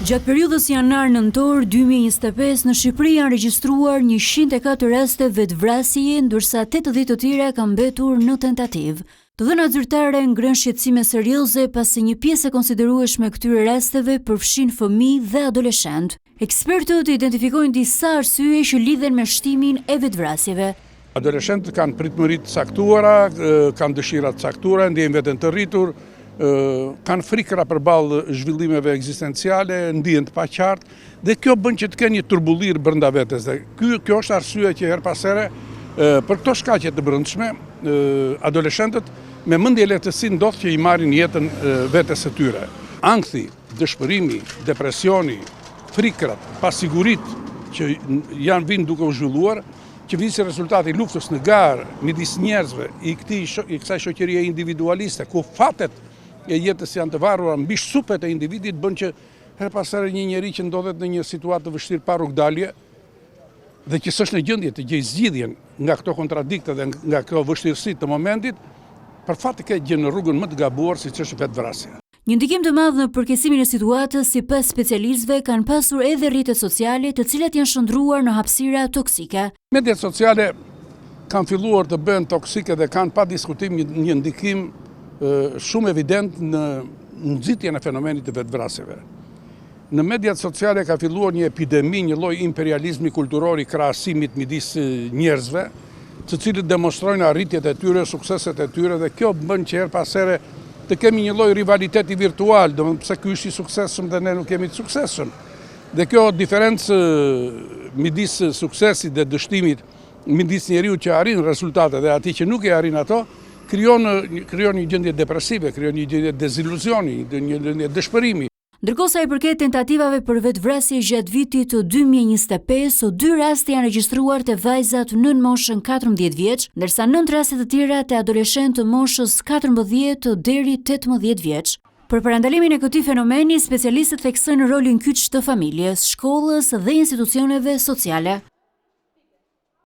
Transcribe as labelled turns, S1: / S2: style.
S1: Gjatë periudhës janar-nëntor 2025 në Shqipëri janë regjistruar 104 raste vetvrasje, ndërsa 80 të tjera kanë mbetur në tentativë. Të dhënat zyrtare ngren shqetësime serioze pasi një pjesë e konsiderueshme e këtyre rasteve përfshin fëmijë dhe adoleshentë. Ekspertët identifikojnë disa arsye që lidhen me shtimin e vetvrasjeve.
S2: Adoleshentët kanë pritëmëri të caktuara, kanë dëshira të caktuara, ndjejnë veten të rritur, kanë frikra përballë zhvillimeve ekzistenciale, ndihen të paqartë dhe kjo bën që të kenë një turbullir brenda vetes. Dhe kjo është arsye që her pas here për këto shkaqe të brendshme adoleshentët me mendje lehtësi ndodh që i marrin jetën vetes së tyre. Ankthi, dëshpërimi, depresioni, frikrat, pasiguritë që janë vinë duke u zhvilluar, që vinë si rezultati luftës në garë midis njerëzve i kësaj shoqërie individualiste, ku fatet e jetës janë të varura mbi supet e individit, bën që her pas here një njeri që ndodhet në një situatë të vështirë pa rrugdalje dhe që s'është në gjendje të gjejë zgjidhjen nga këto kontradikte dhe nga këto vështirësi të momentit, për fat të gjë në rrugën më të gabuar siç është vetvrasja.
S1: Një ndikim të madh në përkesimin e situatës sipas specialistëve kanë pasur edhe rrjetet sociale, të cilat janë shndruar në hapësira toksike.
S2: Mediat sociale kanë filluar të bëhen toksike dhe kanë pa diskutim një ndikim shumë evident në nxitjen e fenomenit të vetvrasjeve. Në mediat sociale ka filluar një epidemi, një lloj imperializmi kulturor i krahasimit midis njerëzve, të cilët demonstrojnë arritjet e tyre, sukseset e tyre dhe kjo bën që her pas here të kemi një lloj rivaliteti virtual, domethënë pse ky është i suksesshëm dhe ne nuk jemi të suksesshëm. Dhe kjo diferencë midis suksesit dhe dështimit, midis njeriu që arrin rezultate dhe atij që nuk e arrin ato, krijon një gjendje depresive, krijon një gjendje deziluzioni, një gjendje dëshpërimi.
S1: Ndërkohë sa i përket tentativave për vetvrasje gjatë vitit të 2025, 2 raste janë regjistruar te vajzat nën moshën 14 vjeç, ndërsa 9 raste të tjera te adoleshentë të moshës 14 deri 18 vjeç. Për parandalimin e këtij fenomeni, specialistët theksojnë rolin kyç të familjes, shkollës dhe institucioneve sociale.